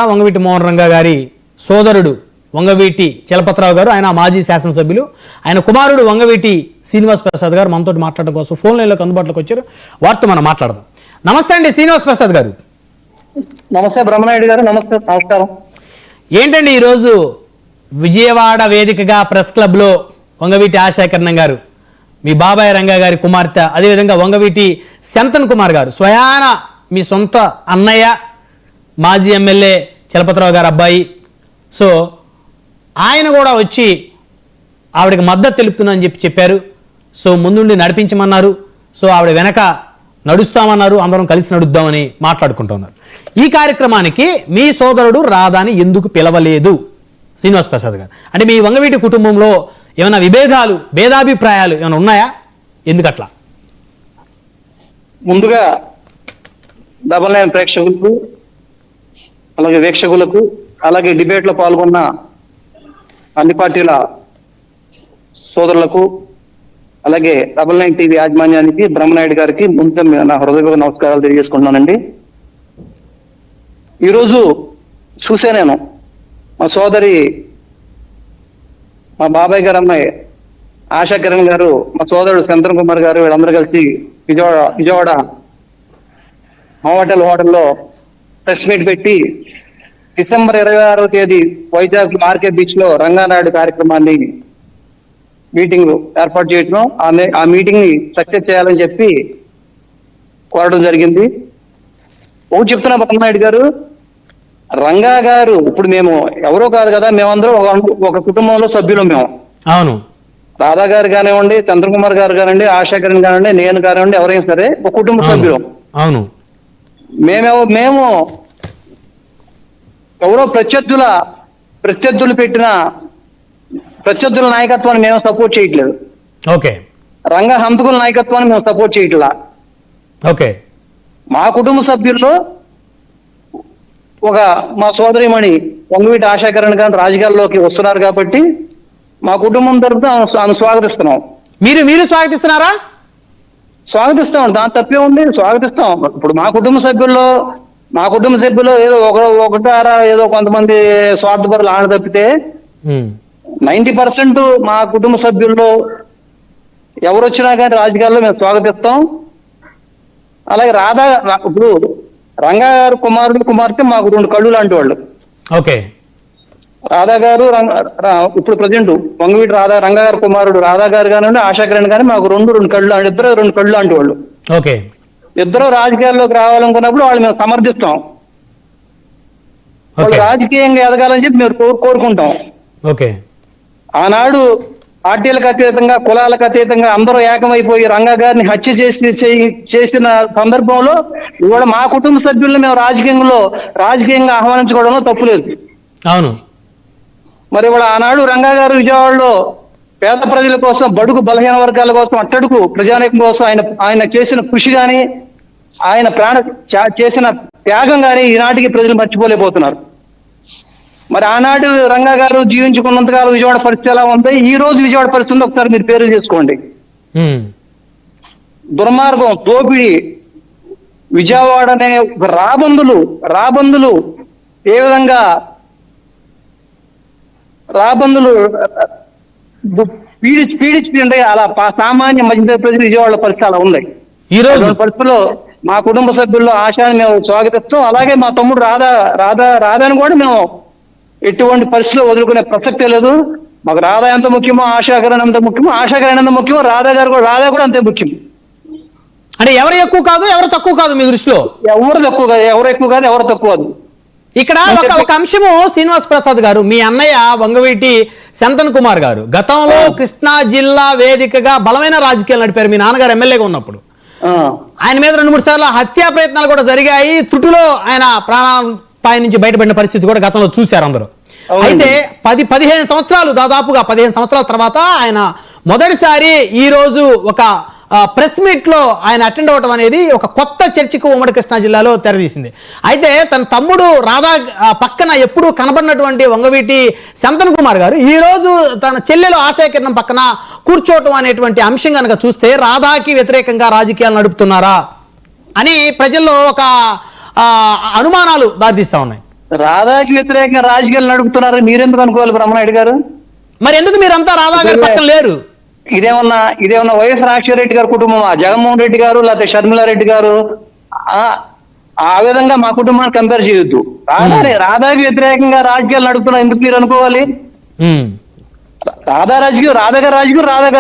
వంగవీటి మోహన్ రంగా గారి సోదరుడు వంగవీటి చలపతిరావు గారు, ఆయన మాజీ శాసనసభ్యులు, ఆయన కుమారుడు వంగవీటి శ్రీనివాస్ ప్రసాద్ గారు మనతో మాట్లాడడం కోసం ఫోన్ లైన్లోకి అందుబాటులోకి వచ్చారు. వారితో మనం మాట్లాడదాం. నమస్తే అండి శ్రీనివాస్ ప్రసాద్ గారు. నమస్తే బ్రహ్మనాయుడు గారు. నమస్తే, నమస్కారం. ఏంటండి ఈరోజు విజయవాడ వేదికగా ప్రెస్ క్లబ్లో వంగవీటి ఆశాకరణం గారు, మీ బాబాయ్ రంగా గారి కుమార్తె, అదేవిధంగా వంగవీటి శంతన్ కుమార్ గారు, స్వయాన మీ సొంత అన్నయ్య మాజీ ఎమ్మెల్యే చలపతిరావు గారు అబ్బాయి, సో ఆయన కూడా వచ్చి ఆవిడకి మద్దతు తెలుపుతుందని చెప్పారు. సో ముందుండి నడిపించమన్నారు. సో ఆవిడ వెనక నడుస్తామన్నారు. అందరం కలిసి నడుద్దామని మాట్లాడుకుంటున్నారు. ఈ కార్యక్రమానికి మీ సోదరుడు రాధాని ఎందుకు పిలవలేదు శ్రీనివాస్ ప్రసాద్ గారు? అంటే మీ వంగవీటి కుటుంబంలో ఏమైనా విభేదాలు, భేదాభిప్రాయాలు ఏమైనా ఉన్నాయా? ఎందుకట్లా? ముందుగా డబల్ నైన్ ప్రేక్షకులకు, అలాగే వీక్షకులకు, అలాగే డిబేట్ లో పాల్గొన్న అన్ని పార్టీల సోదరులకు, అలాగే డబల్ నైన్ టీవీ యాజమాన్యానికి, బ్రహ్మనాయుడు గారికి ముందుగా నా హృదయపూర్వక నమస్కారాలు తెలియజేసుకుంటున్నానండి. ఈరోజు చూసే నేను మా సోదరి, మా బాబాయ్ గారు అమ్మాయి ఆశా కిరణ్ గారు, మా సోదరుడు శంతన్ కుమార్ గారు, వీళ్ళందరూ కలిసి విజయవాడ హోటల్లో ప్రెస్ మీట్ పెట్టి డిసెంబర్ 26వ తేదీ వైజాగ్ మార్కెట్ బీచ్ లో రంగానాయుడు కార్యక్రమాన్ని మీటింగ్ ఏర్పాటు చేయడం, ఆ మీటింగ్ ని సక్సెస్ చేయాలని చెప్పి కోరడం జరిగింది. ఒకటి చెప్తున్నా బ్రహ్మనాయుడు గారు, రంగా గారు ఇప్పుడు మేము ఎవరో కాదు కదా, మేమందరం ఒక కుటుంబంలో సభ్యులు. మేము అవును, రాధా గారు కానివ్వండి, చంద్రన్ కుమార్ గారు కానివ్వండి, ఆశా కిరణ్ కానివ్వండి, నేను కానివ్వండి, ఎవరైనా సరే ఒక కుటుంబ సభ్యులు. అవును, మేము ఎవరో ప్రత్యర్థులు పెట్టిన ప్రత్యర్థుల నాయకత్వాన్ని మేము సపోర్ట్ చేయట్లేదు. ఓకే. రంగ హంతకుల నాయకత్వాన్ని మేము సపోర్ట్ చేయట్లా. ఓకే. మా కుటుంబ సభ్యుల్లో మా సోదరిమణి వంగవీటి ఆశాకరణ్ గారు రాజకీయాల్లోకి వస్తున్నారు కాబట్టి మా కుటుంబం తరఫున ఆమె స్వాగతిస్తున్నాం. మీరు స్వాగతిస్తున్నారా? స్వాగతిస్తాం, దాని తప్పే ఉంది, స్వాగతిస్తాం. ఇప్పుడు మా కుటుంబ సభ్యులు ఏదో ఒకటారా ఏదో కొంతమంది స్వార్థపరులు ఆడ తప్పితే 90% మా కుటుంబ సభ్యుల్లో ఎవరు వచ్చినా కానీ రాజకీయాల్లో మేము స్వాగతిస్తాం. అలాగే ఇప్పుడు రంగా గారు కుమార్తె మాకు 2 కళ్ళు లాంటి వాళ్ళు. ఓకే. రాధా గారు ఇప్పుడు ప్రజెంట్ వంగవీటి రంగా గారు కుమారుడు రాధా గారు కానివ్వండి, ఆశాకిరణ్ కానీ మాకు రెండు కళ్ళు, ఇద్దరు 2 కళ్ళు లాంటి వాళ్ళు. ఓకే. ఇద్దరు రాజకీయాల్లోకి రావాలనుకున్నప్పుడు వాళ్ళు మేము సమర్థిస్తాం. వాళ్ళు రాజకీయంగా ఎదగాలని చెప్పి మేము కోరుకుంటాం. ఓకే. ఆనాడు పార్టీలకు అతీతంగా, కులాలకు అతీతంగా అందరూ ఏకమైపోయి రంగా గారిని హత్య చేసిన సందర్భంలో ఇవాళ మా కుటుంబ సభ్యులను మేము రాజకీయంగా ఆహ్వానించుకోవడంలో తప్పులేదు. అవును. మరి ఇవాళ ఆనాడు రంగా గారు విజయవాడలో పేద ప్రజల కోసం, బడుగు బలహీన వర్గాల కోసం, అట్టడుగు ప్రజానీకం కోసం ఆయన చేసిన కృషి గాని, ఆయన చేసిన త్యాగం గాని ఈనాటికి ప్రజలు మర్చిపోలేకపోతున్నారు. మరి ఆనాడు రంగా గారు జీవించుకున్నంతకాలం విజయవాడ పరిస్థితి ఎలా ఉంది, ఈ రోజు విజయవాడ పరిస్థితి ఒకసారి మీరు పేరు చేసుకోండి. దుర్మార్గం, దోపిడీ, విజయవాడ అనే రాబందులు ఏ విధంగా పీడించి అలా సామాన్య మధ్య ప్రజలు విజయవాడ పరిస్థితి అలా ఉంది. ఈ రోజు పరిస్థితుల్లో మా కుటుంబ సభ్యుల్లో ఆశాన్ని మేము స్వాగతిస్తాం. అలాగే మా తమ్ముడు రాధాని కూడా మేము ఎటువంటి పరిస్థితిలో వదులుకునే ప్రసక్తే లేదు. మాకు రాధా ఎంత ముఖ్యమో ఆశాకరణ ఎంత ముఖ్యమో, ఆశాకరణ ఎంత ముఖ్యమో రాధా కూడా అంతే ముఖ్యం. అంటే ఎవరు ఎక్కువ కాదు, ఎవరు తక్కువ కాదు మీ దృష్టిలో? ఎవరు ఎక్కువ కాదు, ఎవరు తక్కువ కాదు. ఇక్కడ ఒక అంశము శ్రీనివాస్ ప్రసాద్ గారు, మీ అన్నయ్య వంగవీటి శంతన్ కుమార్ గారు గతంలో కృష్ణా జిల్లా వేదికగా బలమైన రాజకీయాలు నడిపారు. మీ నాన్నగారు ఎమ్మెల్యేగా ఉన్నప్పుడు ఆయన మీద 2-3 సార్లు హత్యా ప్రయత్నాలు కూడా జరిగాయి. త్రుటిలో ఆయన ప్రాణాపాయ నుంచి బయటపడిన పరిస్థితి కూడా గతంలో చూశారు అందరూ. అయితే 15 సంవత్సరాలు, దాదాపుగా 15 సంవత్సరాల తర్వాత ఆయన మొదటిసారి ఈ రోజు ఒక ప్రెస్ మీట్ లో ఆయన అటెండ్ అవడం అనేది ఒక కొత్త చర్చకు ఉమ్మడి కృష్ణా జిల్లాలో తెరదీసింది. అయితే తన తమ్ముడు రాధా పక్కన ఎప్పుడూ కనబడినటువంటి వంగవీటి శంతన్ కుమార్ గారు ఈ రోజు తన చెల్లెలు ఆశాకిరణం పక్కన కూర్చోవటం అనేటువంటి అంశం కనుక చూస్తే రాధాకి వ్యతిరేకంగా రాజకీయాలు నడుపుతున్నారా అని ప్రజల్లో ఒక అనుమానాలు దారితీస్తా ఉన్నాయి. రాధాకి వ్యతిరేకంగా రాజకీయాలు నడుపుతున్నారు మీరెందుకు అనుకోవాలి బ్రహ్మనాయుడు గారు? మరి ఎందుకు మీరంతా రాధా గారి పక్కన లేరు? ఇదేమన్నా వైఎస్ రాజశేఖర రెడ్డి గారి కుటుంబమా? జగన్మోహన్ రెడ్డి గారు లేకపోతే షర్మిలారెడ్డి గారు ఆ విధంగా మా కుటుంబాన్ని కంపేర్ చేయొద్దు. రాధాకి వ్యతిరేకంగా రాజకీయాలు నడుపుతున్నా ఎందుకు మీరు అనుకోవాలి? రాధా రాజకీయం రాధా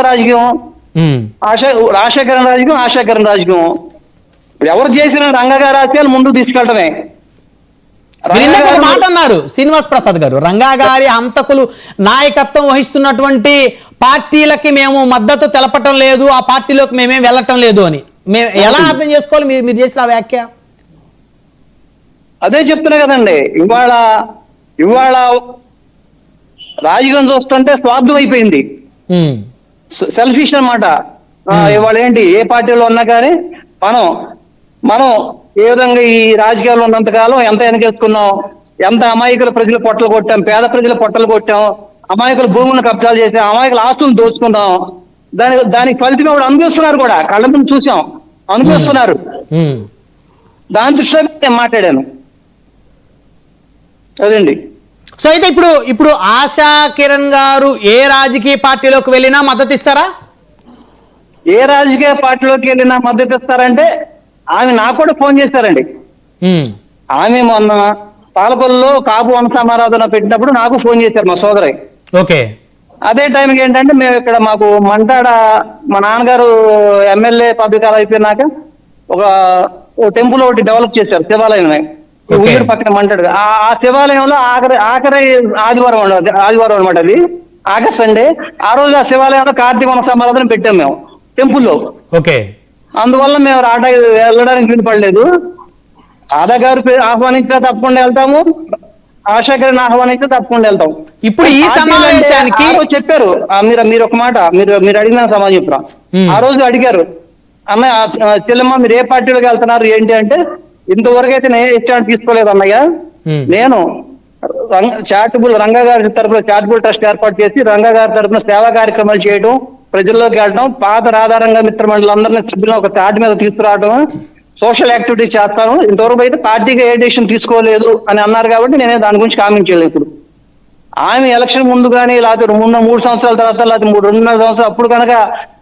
రాజకీయం రాజశేఖరన్ రాజకీయం ఎవరు చేసిన రంగగా రాజకీయాలు ముందుకు తీసుకెళ్ళటమే. మాట అన్నారు శ్రీనివాస్ ప్రసాద్ గారు, రంగా గారి హంతకులు నాయకత్వం వహిస్తున్నటువంటి పార్టీలకి మేము మద్దతు తెలపటం లేదు, ఆ పార్టీలోకి మేమేం వెళ్ళటం లేదు అని. మేము ఎలా అర్థం చేసుకోవాలి మీరు చేసిన వ్యాఖ్య? అదే చెప్తున్నా కదండి, ఇవాళ రాజకీయం చూస్తుంటే స్వార్థం అయిపోయింది, సెల్ఫిష్ అన్నమాట. ఇవాళ ఏంటి, ఏ పార్టీలో ఉన్నా కానీ మనం ఏ విధంగా ఈ రాజకీయాల్లో ఉన్నంత కాలం ఎంత వెనకేసుకున్నాం, ఎంత అమాయకుల ప్రజలు పొట్టలు కొట్టాం, పేద ప్రజల పొట్టలు కొట్టాం, అమాయకుల భూములను కబ్జాలు చేసాం, అమాయకుల ఆస్తులను దోచుకున్నాం. దానికి ఫలితం కూడా అనుభవిస్తున్నారు, కూడా కళ్ళ ముందు చూసాం, అనుభవిస్తున్నారు. దాని దృష్ట్యా నేను మాట్లాడాను అదండి. సో అయితే ఇప్పుడు ఆశా కిరణ్ గారు ఏ రాజకీయ పార్టీలోకి వెళ్ళినా మద్దతు ఇస్తారా? ఏ రాజకీయ పార్టీలోకి వెళ్ళినా మద్దతు ఇస్తారంటే ఆమె నాకు కూడా ఫోన్ చేశారండి. ఆమె మొన్న పాలపల్లిలో కాపు వంశమారాధన పెట్టినప్పుడు నాకు ఫోన్ చేశారు మా సోదరి. ఓకే. అదే టైంకి ఏంటంటే మేము ఇక్కడ మాకు మంటాడ మా నాన్నగారు ఎమ్మెల్యే పదవికాలం అయిపోయినాక ఒక టెంపుల్ ఒకటి డెవలప్ చేశారు, శివాలయం ఊరు పక్కన మంటాడు. ఆ శివాలయంలో ఆఖరి ఆదివారం అనమాట, అది ఆగస్ట్ సండే. ఆ రోజు ఆ శివాలయంలో కార్తీక వంశమారాధన పెట్టాం మేము టెంపుల్లో. ఓకే. అందువల్ల మేము వెళ్ళడానికి వినపడలేదు. రాధా గారు ఆహ్వానించినా తప్పకుండా వెళ్తాము, ఆశాకరణ ఆహ్వానించినా తప్పకుండా వెళ్తాం. ఇప్పుడు ఈ సమావేశానికి చెప్పారు, మీరు ఒక మాట మీరు అడిగిన సమాజం చెప్తాం. ఆ రోజు అడిగారు, అన్నయ్య చెల్లెమ్మ మీరు ఏ పార్టీలోకి వెళ్తున్నారు ఏంటి అంటే, ఇంతవరకు అయితే నేను ఇష్టాన్ని తీసుకోలేదు అన్నయ్య, నేను రంగా గారి తరఫున చారిటబుల్ ట్రస్ట్ ఏర్పాటు చేసి రంగా గారి తరఫున సేవా కార్యక్రమాలు చేయడం, ప్రజల్లోకి వెళ్ళడం, పాత రాధారంగ మిత్ర మండలందరినీ సభ్యులను ఒక తాటి మీద తీసుకురావడం, సోషల్ యాక్టివిటీ చేస్తాను. ఇంతవరకు అయితే పార్టీగా ఏ డెసిషన్ తీసుకోలేదు అని అన్నారు కాబట్టి నేనే దాని గురించి కామెంట్ చేయలేదు. ఇప్పుడు ఆమె ఎలక్షన్ ముందు కానీ లేకపోతే 3 సంవత్సరాల తర్వాత లేకపోతే 2.5 సంవత్సరాలు అప్పుడు కనుక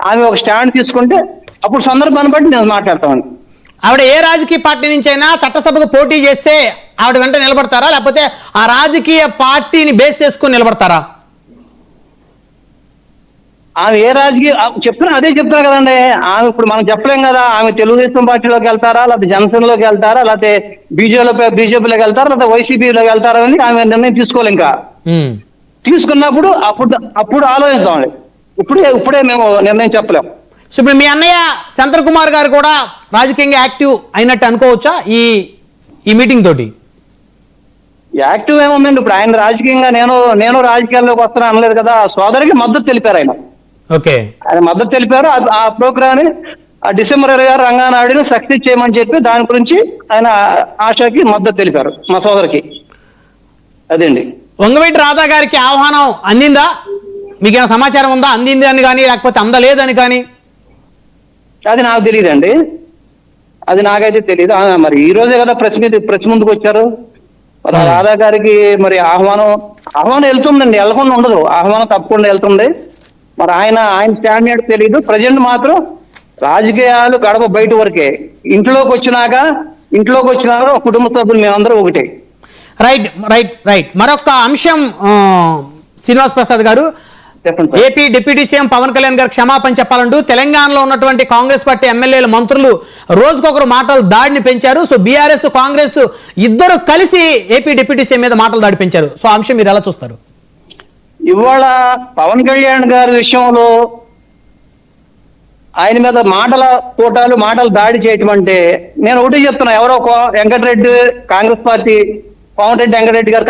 ఆమె ఒక స్టాండ్ తీసుకుంటే అప్పుడు సందర్భాన్ని బట్టి నేను మాట్లాడతాను. ఆవిడ ఏ రాజకీయ పార్టీ నుంచి అయినా చట్టసభకు పోటీ చేస్తే ఆవిడ వెంట నిలబడతారా, లేకపోతే ఆ రాజకీయ పార్టీని బేస్ చేసుకుని నిలబడతారా? ఆమె ఏ రాజకీయ అదే చెప్తున్నా కదండి. ఆమె ఇప్పుడు మనం చెప్పలేం కదా, ఆమె తెలుగుదేశం పార్టీలోకి వెళ్తారా, లేకపోతే జనసేనలోకి వెళ్తారా, లేకపోతే బీజేపీలోకి వెళ్తారా, లేకపోతే వైసీపీలోకి వెళ్తారా అని ఆమె నిర్ణయం తీసుకోవాలి. ఇంకా తీసుకున్నప్పుడు అప్పుడు ఆలోచిస్తామండి. ఇప్పుడే మేము నిర్ణయం చెప్పలేం. సో ఇప్పుడు మీ అన్నయ్య శంతర్ కుమార్ గారు కూడా రాజకీయంగా యాక్టివ్ అయినట్టు అనుకోవచ్చా ఈ మీటింగ్ తోటి? యాక్టివ్ ఏముందండి, ఇప్పుడు ఆయన రాజకీయంగా నేను రాజకీయాల్లోకి వస్తాను అనలేదు కదా, సోదరికి మద్దతు తెలిపారు ఆయన. ఓకే. ఆయన మద్దతు తెలిపారు. ఆ ప్రోగ్రామ్ ని డిసెంబర్ 26 రంగానాయుడిని సక్సెస్ చేయమని చెప్పి దాని గురించి ఆయన ఆశకి మద్దతు తెలిపారు, మా సోదరికి. అదండి. వంగవీటి రాధా గారికి ఆహ్వానం అందిందా? మీకేమైనా సమాచారం ఉందా? అందింది అని కానీ లేకపోతే అందలేదని కానీ? అది నాకు తెలియదండి, అది నాకైతే తెలియదు. మరి ఈ రోజే కదా ప్రెస్ ముందుకు వచ్చారు. రాధా గారికి మరి ఆహ్వానం వెళ్తుందండి, వెళ్ళకుండా ఉండదు, ఆహ్వానం తప్పకుండా వెళ్తుంది. మరి ఆయన స్టాండ్ ఏంటో తెలియదు. ప్రజెంట్ మాత్రం రాజకీయాలు గడప బయట వరకే, ఇంట్లోకి వచ్చినాక కుటుంబ సభ్యులు మేమందరం ఒకటే. రైట్. మరొక అంశం శ్రీనివాస్ ప్రసాద్ గారు, AP deputy CM Pawan Kalyan గారు క్షమాపణ చెప్పాలంటూ తెలంగాణలో ఉన్నటువంటి కాంగ్రెస్ పార్టీ ఎమ్మెల్యేలు, మంత్రులు రోజుకొకరు మాటలు దాడిని పెంచారు. సో బీఆర్ఎస్ కాంగ్రెస్ ఇద్దరు కలిసి ఏపీ డిప్యూటీ సీఎం మీద మాటలు దాడి పెంచారు. సో ఆ అంశం మీరు ఎలా చూస్తారు? ఇవాళ పవన్ కళ్యాణ్ గారి విషయంలో ఆయన మీద మాటలు దాడి చేయటం అంటే, నేను ఒకటి చెప్తున్నా, ఎవరో వెంకటరెడ్డి కాంగ్రెస్ పార్టీ కోమటిరెడ్డి వెంకటరెడ్డి గారు